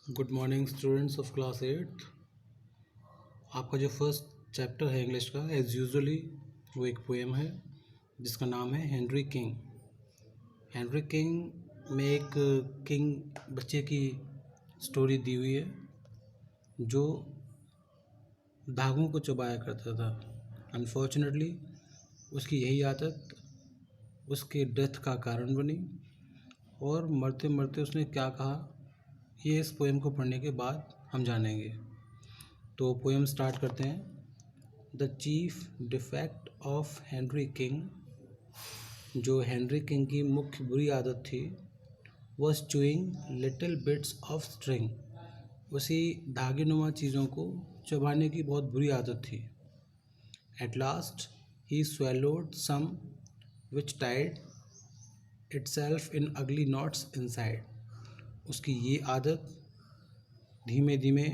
Good morning students of class 8। आपका जो first chapter है इंग्लिश का एज़ यूजुअली वो एक पोएम है जिसका नाम है हेनरी किंग। हेनरी किंग में एक किंग बच्चे की स्टोरी दी हुई है जो धागों को चबाया करता था। अनफॉर्चुनेटली उसकी यही आदत उसके डेथ का कारण बनी और मरते मरते उसने क्या कहा ये इस पोएम को पढ़ने के बाद हम जानेंगे। तो पोएम स्टार्ट करते हैं। The chief defect of Henry king, जो हेनरी किंग की मुख्य बुरी आदत थी, was chewing little bits of string. उसी धागे नुमा चीज़ों को चबाने की बहुत बुरी आदत थी। At last he swallowed some which tied itself in ugly knots inside। उसकी ये आदत धीमे धीमे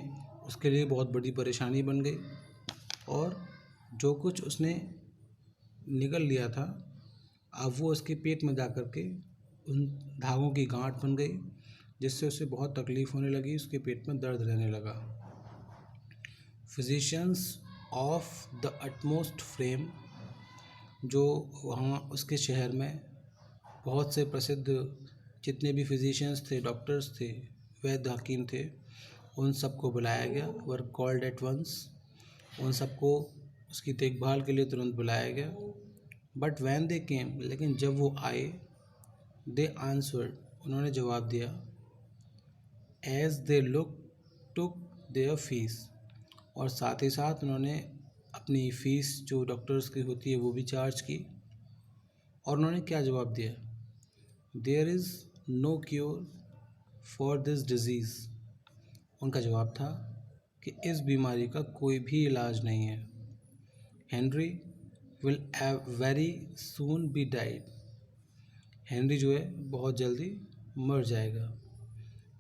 उसके लिए बहुत बड़ी परेशानी बन गई और जो कुछ उसने निगल लिया था अब वो उसके पेट में जा कर के उन धागों की गांठ बन गई, जिससे उसे बहुत तकलीफ़ होने लगी, उसके पेट में दर्द रहने लगा। Physicians of the utmost fame, जो वहाँ उसके शहर में बहुत से प्रसिद्ध जितने भी फिजिशियंस थे, डॉक्टर्स थे, वैद्य हकीम थे, उन सबको बुलाया गया। वर कॉल्ड एट वंस, उन सबको उसकी देखभाल के लिए तुरंत बुलाया गया। बट वैन दे केम, लेकिन जब वो आए, दे आंसर्ड, उन्होंने जवाब दिया। As they look took their fees, और साथ ही साथ उन्होंने अपनी फ़ीस जो डॉक्टर्स की होती है वो भी चार्ज की। और उन्होंने क्या जवाब दिया? There is no cure for this disease. उनका जवाब था कि इस बीमारी का कोई भी इलाज नहीं है। Henry will very soon be died, Henry जो है बहुत जल्दी मर जाएगा।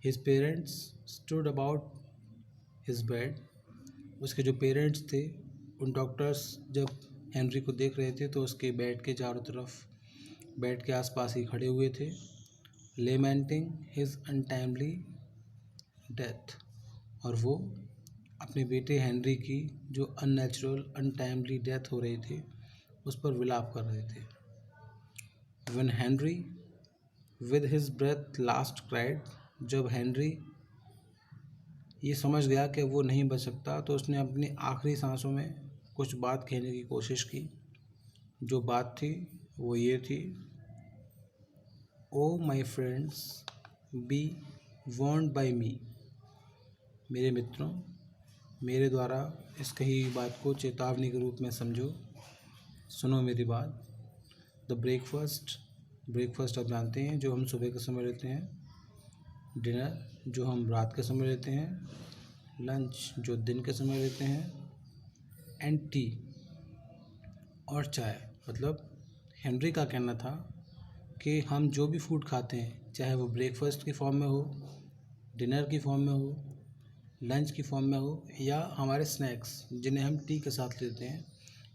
His parents stood about his bed, उसके जो पेरेंट्स थे उन डॉक्टर्स जब हेनरी को देख रहे थे तो उसके बेड के चारों तरफ, बेड के आसपास ही खड़े हुए थे। लेमेंटिंग हिज अनटाइमली डेथ, और वो अपने बेटे हेनरी की जो अननेचुरल अनटाइमली डेथ हो रही थी उस पर विलाप कर रहे थे। When Henry with his breath last cried, जब हेनरी ये समझ गया कि वो नहीं बच सकता तो उसने अपनी आखिरी सांसों में कुछ बात कहने की कोशिश की। जो बात थी वो ये थी, O my friends be warned by me, मेरे मित्रों मेरे द्वारा इस कही बात को चेतावनी के रूप में समझो, सुनो मेरी बात। द ब्रेकफास्ट आप जानते हैं जो हम सुबह के समय लेते हैं, डिनर जो हम रात के समय लेते हैं, लंच जो दिन के समय लेते हैं, एंड टी और चाय। मतलब हेनरी का कहना था कि हम जो भी फूड खाते हैं, चाहे वो ब्रेकफास्ट की फॉर्म में हो, डिनर की फॉर्म में हो, लंच की फॉर्म में हो, या हमारे स्नैक्स जिन्हें हम टी के साथ लेते हैं,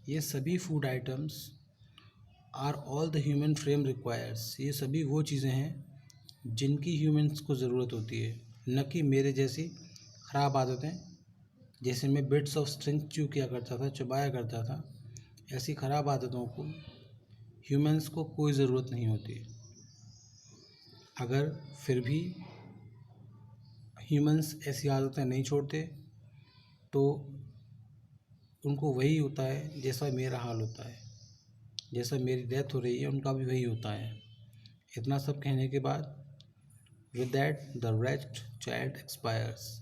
ये सभी food items are all the human frame requires. ये सभी वो चीज़ें हैं जिनकी ह्यूमन्स को ज़रूरत होती है, न कि मेरे जैसी ख़राब आदतें, जैसे मैं बिट्स ऑफ स्ट्रिंग च्यू किया करता था, चबाया करता था, ऐसी ख़राब आदतों को ह्यूमन्स को कोई ज़रूरत नहीं होती। अगर फिर भी ह्यूमन्स ऐसी आदतें नहीं छोड़ते तो उनको वही होता है जैसा मेरा हाल होता है, जैसा मेरी डेथ हो रही है उनका भी वही होता है। इतना सब कहने के बाद with that the wretched child expires,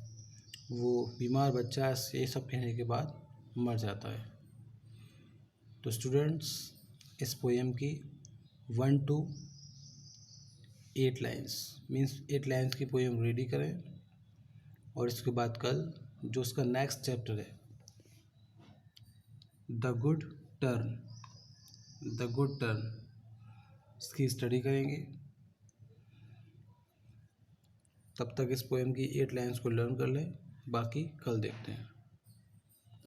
वो बीमार बच्चा ये सब कहने के बाद मर जाता है। तो स्टूडेंट्स इस पोएम की 1 to 8 लाइन्स मीन्स 8 लाइन्स की पोएम रेडी करें, और इसके बाद कल जो उसका नेक्स्ट चैप्टर है द गुड टर्न, इसकी स्टडी करेंगे। तब तक इस पोएम की 8 लाइन्स को लर्न कर लें, बाकी कल देखते हैं।